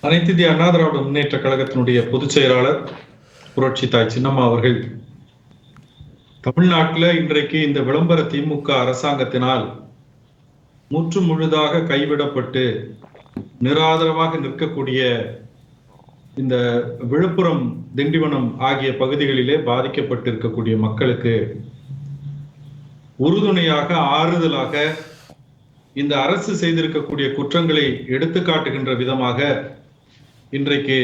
அனைத்து இந்திய அண்ணா திராவிட முன்னேற்ற கழகத்தினுடைய பொதுச் செயலாளர் புரட்சி தாய் சின்னம்மா அவர்கள் தமிழ்நாட்டில் இன்றைக்கு இந்த விளம்பர திமுக அரசாங்கத்தினால் முற்று முழுதாக கைவிடப்பட்டு நிராதரவாக நிற்கக்கூடிய இந்த விழுப்புரம், திண்டிவனம் ஆகிய பகுதிகளிலே பாதிக்கப்பட்டிருக்கக்கூடிய மக்களுக்கு உறுதுணையாக, ஆறுதலாக இந்த அரசு செய்திருக்கக்கூடிய குற்றங்களை எடுத்துக்காட்டுகின்ற விதமாக இன்றைக்கு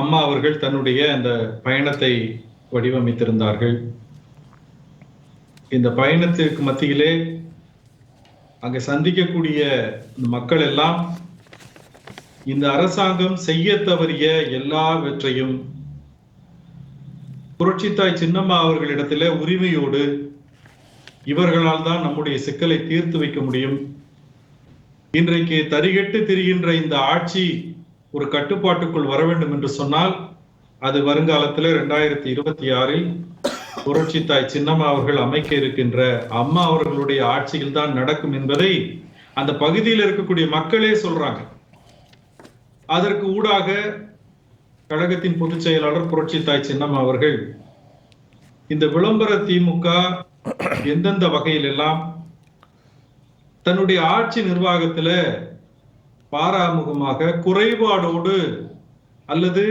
அம்மா அவர்கள் தன்னுடைய அந்த பயணத்தை வடிவமைத்திருந்தார்கள். இந்த பயணத்திற்கு மத்தியிலே அங்கே சந்திக்கக்கூடிய மக்கள் எல்லாம் இந்த அரசாங்கம் செய்ய தவறிய எல்லாவற்றையும் புரட்சித்தாய் சின்னம்மா அவர்களிடத்திலே உரிமையோடு இவர்களால் தான் நம்முடைய சிக்கலை தீர்த்து வைக்க முடியும், இன்றைக்கு தரிகட்டு திரிகின்ற இந்த ஆட்சி ஒரு கட்டுப்பாட்டுக்குள் வர வேண்டும் என்று சொன்னால் அது வருங்காலத்தில் 2026 புரட்சி தாய் சின்னம்மா அவர்கள் அமைக்க இருக்கின்ற அம்மா அவர்களுடைய ஆட்சியில் தான் நடக்கும் என்பதை அந்த பகுதியில் இருக்கக்கூடிய மக்களே சொல்றாங்க. அதற்கு ஊடாக கழகத்தின் பொதுச் செயலாளர் புரட்சி தாய் சின்னம்மா அவர்கள் இந்த விளம்பர திமுக எந்தெந்த வகையில் எல்லாம் தன்னுடைய ஆட்சி நிர்வாகத்துல பாராமுகமாக குறைபாடோடு அல்லது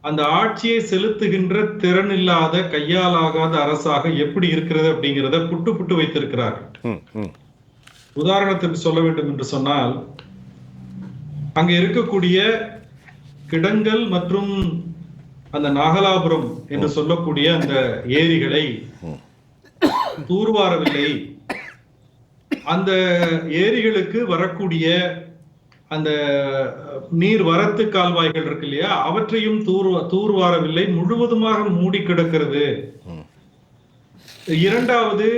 அந்த ஆட்சியை செலுத்துகின்ற திறன் இல்லாத, கையாலாகாத அரசாக எப்படி இருக்கிறது அப்படிங்கிறத புட்டு புட்டு வைத்திருக்கிறார்கள். உதாரணத்துக்கு சொல்ல வேண்டும் என்று சொன்னால், அங்க இருக்கக்கூடிய கிடங்கல் மற்றும் அந்த நாகலாபுரம் என்று சொல்லக்கூடிய அந்த ஏரிகளை தூர்வாரவில்லை. அந்த ஏரிகளுக்கு வரக்கூடிய அந்த நீர் வரத்து கால்வாய்கள் இருக்கு இல்லையா, அவற்றையும் தூர்வாரவில்லை, முழுவதுமாக மூடி கிடக்கிறது. இரண்டாவது,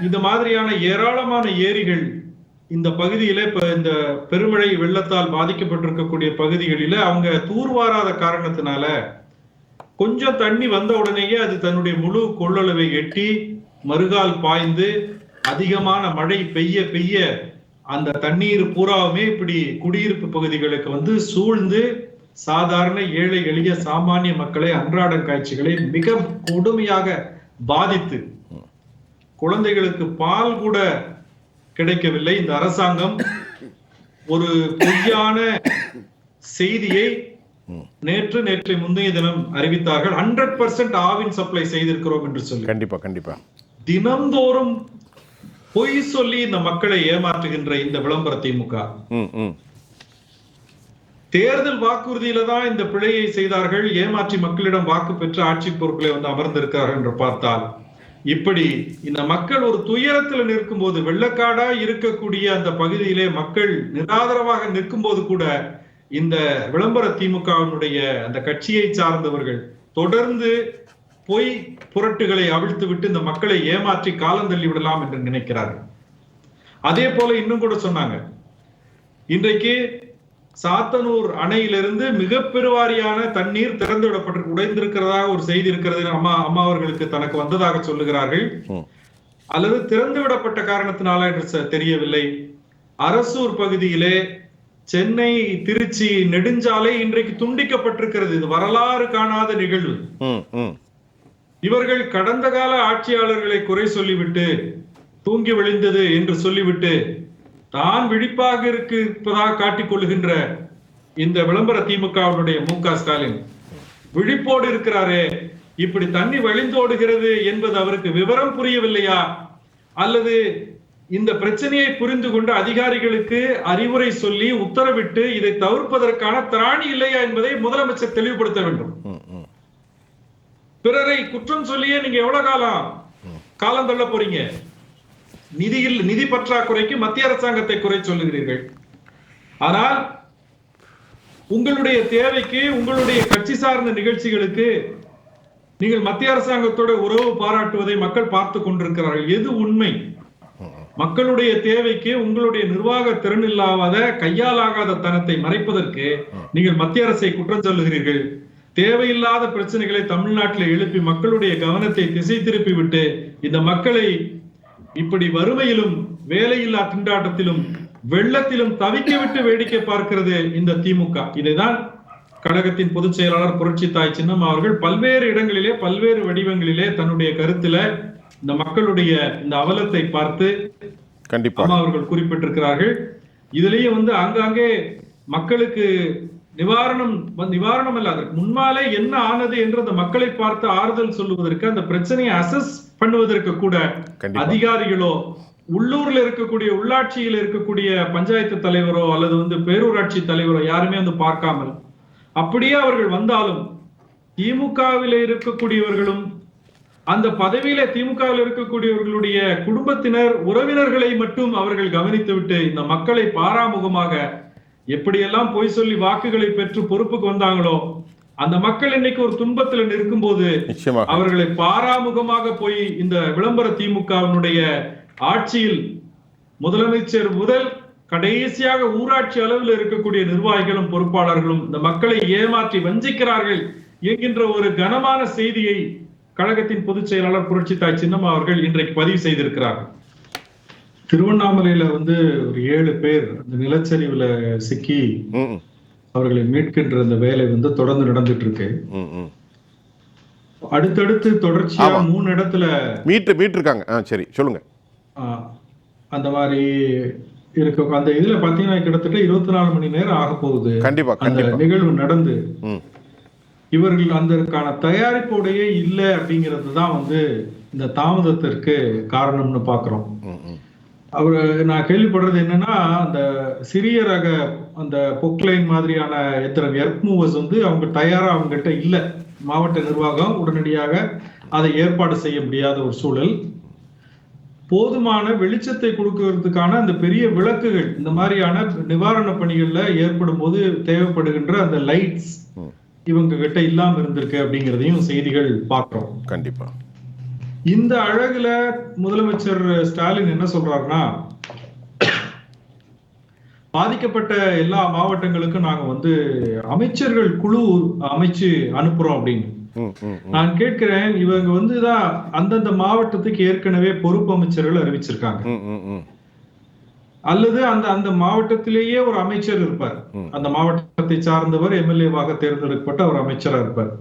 இந்த மாதிரியான ஏராளமான ஏரிகள் இந்த பகுதியில இப்ப இந்த பெருமழை வெள்ளத்தால் பாதிக்கப்பட்டிருக்கக்கூடிய பகுதிகளில அவங்க தூர்வாராத காரணத்தினால கொஞ்சம் தண்ணி வந்த உடனேயே அது தன்னுடைய முழு கொள்ளளவை எட்டி மறுகால் பாய்ந்து அதிகமான மழை பெய்ய பெய்ய அந்த தண்ணீர் பூராவுமே இப்படி குடியிருப்பு பகுதிகளுக்கு வந்து சூழ்ந்து சாதாரண ஏழை எளிய சாமானிய மக்களை, அன்றாட காட்சிகளை மிக கொடுமையாக பாதித்து குழந்தைகளுக்கு பால் கூட கிடைக்கவில்லை. இந்த அரசாங்கம் ஒரு பொய்யான செய்தியை நேற்று முந்தைய தினம் அறிவித்தார்கள். 100% ஆவின் சப்ளை செய்திருக்கிறோம் என்று சொல்லி கண்டிப்பா தினந்தோறும் பொய் சொல்லி இந்த மக்களை ஏமாற்றுகின்ற இந்த விளம்பர திமுக தேர்தல் வாக்குறுதியில தான் இந்த பிழையை செய்தார்கள். ஏமாற்றி மக்களிடம் வாக்கு பெற்று ஆட்சி பொறுப்பிலே வந்து அமர்ந்திருக்கிறார்கள் என்று பார்த்தால், இப்படி இந்த மக்கள் ஒரு துயரத்தில் நிற்கும் போது, வெள்ளக்காடா இருக்கக்கூடிய அந்த பகுதியிலே மக்கள் நிராதரவாக நிற்கும் போது கூட இந்த விளம்பர திமுகவினுடைய அந்த கட்சியை சார்ந்தவர்கள் தொடர்ந்து பொய் புரட்டுகளை அவிழ்த்து விட்டு இந்த மக்களை ஏமாற்றி காலந்தள்ளி விடலாம் என்று நினைக்கிறார்கள். அதே போல இன்னும் கூட சொன்னாங்க, இன்றைக்கு சாத்தனூர் அணையிலிருந்து மிக பெருவாரியான தண்ணீர் திறந்து விடப்பட்டு உடைந்திருக்கிறதாக ஒரு செய்தி இருக்கிறது. அம்மா அவர்களுக்கு தனக்கு வந்ததாக சொல்லுகிறார்கள். அல்லது திறந்து விடப்பட்ட காரணத்தினால என்று தெரியவில்லை. அரசூர் பகுதியிலே சென்னை திருச்சி நெடுஞ்சாலை இன்றைக்கு துண்டிக்கப்பட்டிருக்கிறது. இது வரலாறு காணாத நிகழ்வு. இவர்கள் கடந்த கால ஆட்சியாளர்களை குறை சொல்லிவிட்டு, தூங்கி விழுந்தது என்று சொல்லிவிட்டு தான் விழிப்பாக இருப்பதாக காட்டிக் கொள்ளுகின்ற இந்த விளம்பர திமுகவினுடைய மு.க. ஸ்டாலின் விழிப்போடு இருக்கிறாரே, இப்படி தண்ணி வழிந்தோடுகிறது என்பது அவருக்கு விவரம் புரியவில்லையா, அல்லது இந்த பிரச்சனையை புரிந்து கொண்டு அதிகாரிகளுக்கு அறிவுரை சொல்லி உத்தரவிட்டு இதை தவிர்ப்பதற்கான திராணி இல்லையா என்பதை முதலமைச்சர் தெளிவுபடுத்த வேண்டும். பிறரை குற்றம் சொல்லியே நீங்க எவ்வளவு காலம் தள்ள போறீங்க? நிதி பற்றாக்குறைக்கு மத்திய அரசாங்கத்தை குறை சொல்லுகிறீர்கள். ஆனால் உங்களுடைய தேவைக்கு, உங்களுடைய கட்சி சார்ந்த நிகழ்ச்சிகளுக்கு நீங்கள் மத்திய அரசாங்கத்தோட உறவு பாராட்டுவதை மக்கள் பார்த்து கொண்டிருக்கிறார்கள். எது உண்மை? மக்களுடைய தேவைக்கு உங்களுடைய நிர்வாக திறன் இல்லாத, கையாலாகாத தனத்தை மறைப்பதற்கு நீங்கள் மத்திய அரசை குற்றம் சொல்லுகிறீர்கள். தேவையில்லாத பிரச்சனைகளை தமிழ்நாட்டில் எழுப்பி மக்களுடைய கவனத்தை திசை திருப்பி விட்டு இந்த மக்களை இப்படி வறுமையிலும் வேலையில்லா திண்டாட்டத்திலும் வெள்ளத்திலும் தவிக்க விட்டு வேடிக்கை பார்க்கிறது இந்த திமுக. இதைதான் கழகத்தின் பொதுச் செயலாளர் புரட்சி தாய் சின்னம்மா அவர்கள் பல்வேறு இடங்களிலே பல்வேறு வடிவங்களிலே தன்னுடைய கருத்துல இந்த மக்களுடைய இந்த அவலத்தை பார்த்து கண்டிப்பாக அவர்கள் குறிப்பிட்டிருக்கிறார்கள். இதுலயே ஆங்காங்கே மக்களுக்கு நிவாரணம் அல்ல, அதற்கு முன்னாலே என்ன ஆனது என்று அந்த மக்களை பார்த்து ஆறுதல் சொல்லுவதற்கு, அந்த பிரச்சனையை அசஸ் பண்ணுவதற்கு கூட அதிகாரிகளோ உள்ளூர்ல இருக்கக்கூடிய உள்ளாட்சியில் இருக்கக்கூடிய பஞ்சாயத்து தலைவரோ அல்லது பேரூராட்சி தலைவரோ யாருமே பார்க்காமல், அப்படியே அவர்கள் வந்தாலும் திமுகவில் இருக்கக்கூடியவர்களும் அந்த பதவியில திமுகவில் இருக்கக்கூடியவர்களுடைய குடும்பத்தினர் உறவினர்களை மட்டும் அவர்கள் கவனித்துவிட்டு இந்த மக்களை பாராமுகமாக எப்படியெல்லாம் பொய் சொல்லி வாக்குகளை பெற்று பொறுப்புக்கு வந்தாங்களோ அந்த மக்கள் இன்னைக்கு ஒரு துன்பத்தில் நிற்கும் போது அவர்களை பாராமுகமாக போய் இந்த விளம்பர திமுகவினுடைய ஆட்சியில் முதலமைச்சர் முதல் கடைசியாக ஊராட்சி அளவில் இருக்கக்கூடிய நிர்வாகிகளும் பொறுப்பாளர்களும் இந்த மக்களை ஏமாற்றி வஞ்சிக்கிறார்கள் என்கின்ற ஒரு கனமான செய்தியை கழகத்தின் பொதுச் செயலாளர் புரட்சி தாய் சின்னம்மா அவர்கள் இன்றைக்கு பதிவு செய்திருக்கிறார்கள். திருவண்ணாமலையில ஒரு 7 பேர் அந்த நிலச்சரிவுல சிக்கி அவர்களை மீட்கின்ற அந்த வேலை தொடர்ந்து நடந்துட்டு இருக்கு. அடுத்தடுத்து தொடர்ச்சியா 3 இடத்துல மீட்டிருக்காங்க. சரி சொல்லுங்க. அந்த மாதிரி இருக்கு. அந்த இதுல பாத்தீங்கன்னா கிட்டத்தட்ட 24 மணி நேரம் ஆக போகுது அந்த நிகழ்வு நடந்து. இவர்கள் அதற்கான தயாரிப்போடையே இல்லை அப்படிங்கிறது தான் இந்த தாமதத்திற்கு காரணம்னு பாக்குறோம். நான் கேள்விப்படுறது என்னன்னா, அந்த சிறிய ரக அந்த பொக்லைன் மாதிரியான எத்திரம் எர்த் மூவர்ஸ் அவங்க தயாரா அவங்ககிட்ட இல்ல. மாவட்ட நிர்வாகம் உடனடியாக அதை ஏற்பாடு செய்ய முடியாத ஒரு சூழல். போதுமான வெளிச்சத்தை கொடுக்கறதுக்கான அந்த பெரிய விளக்குகள் இந்த மாதிரியான நிவாரண பணிகள்ல ஏற்படும் போது தேவைப்படுகின்ற அந்த லைட்ஸ் இவங்க கிட்ட இல்லாம இருந்திருக்கு அப்படிங்கிறதையும் செய்திகள் பார்க்கிறோம். கண்டிப்பா இந்த அழகுல முதலமைச்சர் ஸ்டாலின் என்ன சொல்றாருன்னா, பாதிக்கப்பட்ட எல்லா மாவட்டங்களுக்கும் நாங்க அமைச்சர்கள் குழு அமைச்சு அனுப்புறோம் அப்படின்னு. நான் கேட்கிறேன், இவங்க தான் அந்தந்த மாவட்டத்துக்கு ஏற்கனவே பொறுப்பு அமைச்சர்கள் அறிவிச்சிருக்காங்க, அல்லது அந்த மாவட்டத்திலேயே ஒரு அமைச்சர் இருப்பார், அந்த மாவட்டத்தை சார்ந்தவர் எம்எல்ஏவாக தேர்ந்தெடுக்கப்பட்ட ஒரு அமைச்சரா இருப்பார்.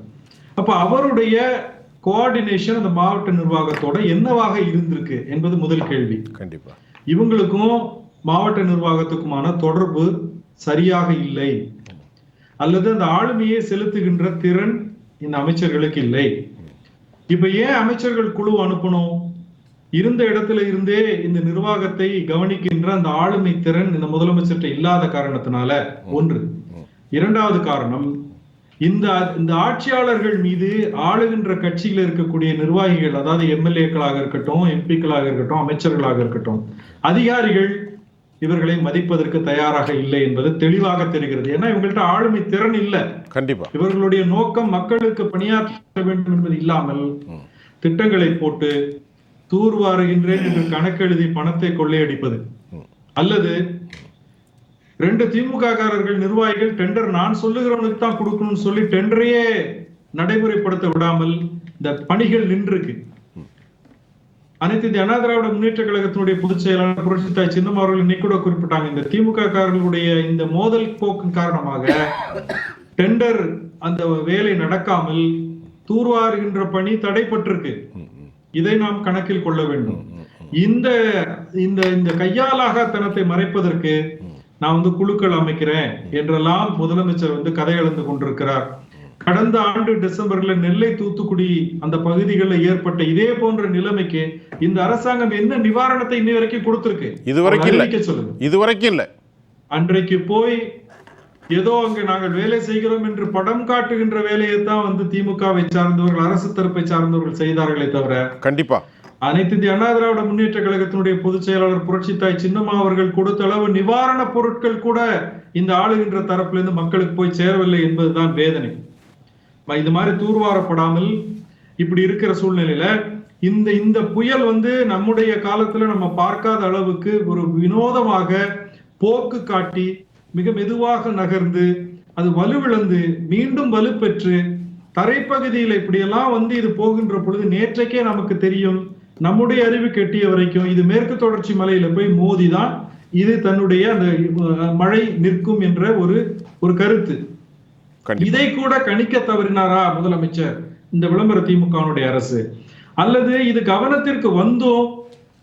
அப்ப அவருடைய கோஆர்டினேஷன் அந்த மாவட்ட நிர்வாகத்தோட என்னவாக இருந்திருக்கு என்பது முதல் கேள்வி. கண்டிப்பா இவங்களுக்கும் மாவட்ட நிர்வாகத்துக்குமான தொடர்பு சரியாக இல்லை, அல்லது அந்த ஆளுமையை செலுத்துகின்ற திறன் இந்த அமைச்சர்களுக்கு இல்லை. இப்ப ஏன் அமைச்சர்கள் குழு அனுப்பணும்? இருந்த இடத்துல இருந்தே இந்த நிர்வாகத்தை கவனிக்கின்ற அந்த ஆளுமை திறன் இந்த முதலமைச்சர்கிட்ட இல்லாத காரணத்தினால ஒன்று. இரண்டாவது காரணம், இந்த ஆட்சியாளர்கள் மீது ஆளுகின்ற கட்சியில் இருக்கக்கூடிய நிர்வாகிகள், அதாவது எம்எல்ஏக்களாக இருக்கட்டும், எம்பிக்களாக இருக்கட்டும், அமைச்சர்களாக இருக்கட்டும், அதிகாரிகள் இவர்களை மதிப்பதற்கு தயாராக இல்லை என்பது தெளிவாக தெரிகிறது. ஏன்னா இவங்கள்ட்ட ஆளுமை திறன் இல்லை. கண்டிப்பா இவர்களுடைய நோக்கம் மக்களுக்கு பணியாற்ற வேண்டும் என்பது இல்லாமல் திட்டங்களை போட்டு தூர்வாருகின்றேன் என்று கணக்கெழுதி பணத்தை கொள்ளையடிப்பது, அல்லது 2 திமுக காரர்கள் நிர்வாகிகள் டெண்டர் நான் சொல்லுகிறவனுக்கு தான் கொடுக்கணும்னு சொல்லி டெண்டரையே நடைமுறைப்படுத்த விடாமல் இந்த பணிகள் நின்றுருக்கு. அனைத்து இந்திய அண்ணா திராவிட முன்னேற்ற கழகத்தினுடைய பொதுச் செயலாளர் புரட்சி தாய் சின்னம்மா அவர்கள் இன்னைக்கு கூட குறிப்பிட்டாங்க, இந்த திமுக காரர்களுடைய இந்த மோதல் போக்கின் காரணமாக டெண்டர் அந்த வேலை நடக்காமல் தூர்வாருகின்ற பணி தடைப்பட்டிருக்கு. இதை நாம் கணக்கில் கொள்ள வேண்டும். இந்த இந்த கையாலாகத்தனத்தை மறைப்பதற்கு நான் குழுக்கள் அமைக்கிறேன் என்றெல்லாம் முதலமைச்சர் கதை எழுந்து கொண்டிருக்கிறார். கடந்த ஆண்டு டிசம்பர்ல நெல்லை, தூத்துக்குடி அந்த பகுதிகளில் ஏற்பட்ட இதே போன்ற நிலைமைக்கு இந்த அரசாங்கம் என்ன நிவாரணத்தை இன்னை வரைக்கும் கொடுத்திருக்கு? இதுவரைக்கும் இல்ல. அன்றைக்கு போய் ஏதோ அங்கு நாங்கள் வேலை செய்கிறோம் என்று படம் காட்டுகின்ற வேலையை தான் திமுகவை சார்ந்தவர்கள், அரசு தரப்பை சார்ந்தவர்கள் செய்தார்களே தவிர, கண்டிப்பா அனைத்து இந்திய அண்ணா திராவிட முன்னேற்ற கழகத்தினுடைய பொதுச் செயலாளர் புரட்சி தாய் சின்னம்மா அவர்கள் கொடுத்த அளவு நிவாரண பொருட்கள் கூட இந்த ஆளுகின்ற தரப்பிலிருந்து மக்களுக்கு போய் சேரவில்லை என்பதுதான் வேதனை. இது மாதிரி தூர்வாரப்படாமல் இப்படி இருக்கிற சூழ்நிலையில இந்த புயல் நம்முடைய காலத்துல நம்ம பார்க்காத அளவுக்கு ஒரு வினோதமாக போக்கு காட்டி மிக மெதுவாக நகர்ந்து அது வலுவிழந்து மீண்டும் வலுப்பெற்று தரைப்பகுதியில் இப்படியெல்லாம் இது போகின்ற பொழுது நேற்றைக்கே நமக்கு தெரியும், நம்முடைய அறிவு கெட்டிய வரைக்கும் இது மேற்கு தொடர்ச்சி மலையில போய் மோதிதான் இது தன்னுடைய அந்த மழை நிற்கும் என்ற ஒரு கருத்து. இதை கூட கணிக்க தவறினாரா முதலமைச்சர் இந்த விளம்பர திமுகவுடைய அரசு? அல்லது இது கவனத்திற்கு வந்தும்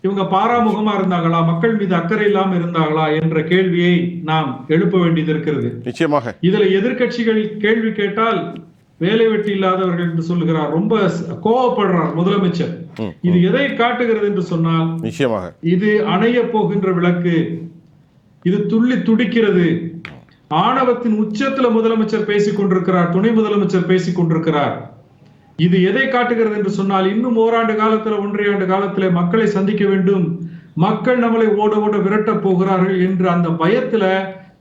இவங்க பாராமுகமா இருந்தாங்களா, மக்கள் மீது அக்கறை இல்லாம இருந்தாங்களா என்ற கேள்வியை நாம் எழுப்ப வேண்டியது இருக்கிறது. நிச்சயமாக இதுல எதிர்க்கட்சிகள் கேள்வி கேட்டால் வேலை வெட்டி இல்லாதவர்கள் என்று சொல்லுகிறார். ரொம்ப கோவப்படுறார் முதலமைச்சர். இது எதை காட்டுகிறது என்று சொன்னால், நிச்சயமாக இது அணைய போகின்ற விளக்கு, இது துள்ளி துடிக்கிறது. ஆணவத்தின் உச்சத்துல முதலமைச்சர் பேசிக் கொண்டிருக்கிறார், துணை முதலமைச்சர் பேசிக் கொண்டிருக்கிறார். இது எதை காட்டுகிறது என்று சொன்னால், இன்னும் ஓராண்டு காலத்துல, ஒன்றைய ஆண்டு காலத்துல மக்களை சந்திக்க வேண்டும், மக்கள் நம்மளை ஓட ஓட விரட்ட போகிறார்கள் என்ற அந்த பயத்துல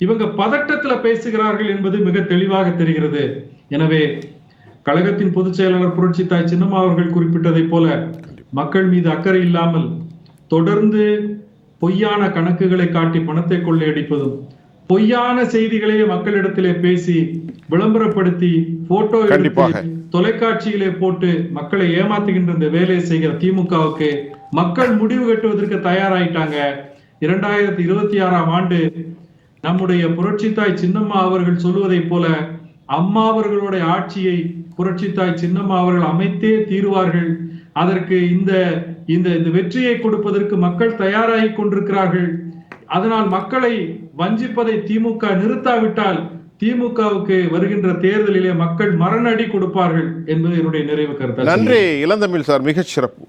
இவங்க பதட்டத்துல பேசுகிறார்கள் என்பது மிக தெளிவாக தெரிகிறது. எனவே கழகத்தின் பொதுச் செயலாளர் புரட்சி தாய் சின்னம்மா அவர்கள் குறிப்பிட்டதை போல மக்கள் மீது அக்கறை இல்லாமல் தொடர்ந்து பொய்யான கணக்குகளை காட்டி பணத்தை கொள்ளையடிப்பதும், பொய்யான செய்திகளை மக்களிடத்திலே பேசி விளம்பரப்படுத்தி போட்டோ எடுத்து தொலைக்காட்சியிலே போட்டு மக்களை ஏமாத்துகின்ற இந்த வேலையை செய்கிற திமுகவுக்கு மக்கள் முடிவு கட்டுவதற்கு தயாராயிட்டாங்க. 2026ஆம் ஆண்டு நம்முடைய புரட்சி தாய் சின்னம்மா அவர்கள் சொல்லுவதை போல அம்மா அவர்களுடைய ஆட்சியை புரட்சி தாய் சின்னம்மா அவர்கள் அமைத்தே தீருவார்கள். அதற்கு இந்த இந்த வெற்றியை கொடுப்பதற்கு மக்கள் தயாராகி கொண்டிருக்கிறார்கள். அதனால் மக்களை வஞ்சிப்பதை திமுக நிறுத்தாவிட்டால் திமுகவுக்கு வருகின்ற தேர்தலிலே மக்கள் மரண அடி கொடுப்பார்கள் என்பது என்னுடைய நிறைவு கருத்து. நன்றி இளந்தமிழ் சார், மிகச் சிறப்பு.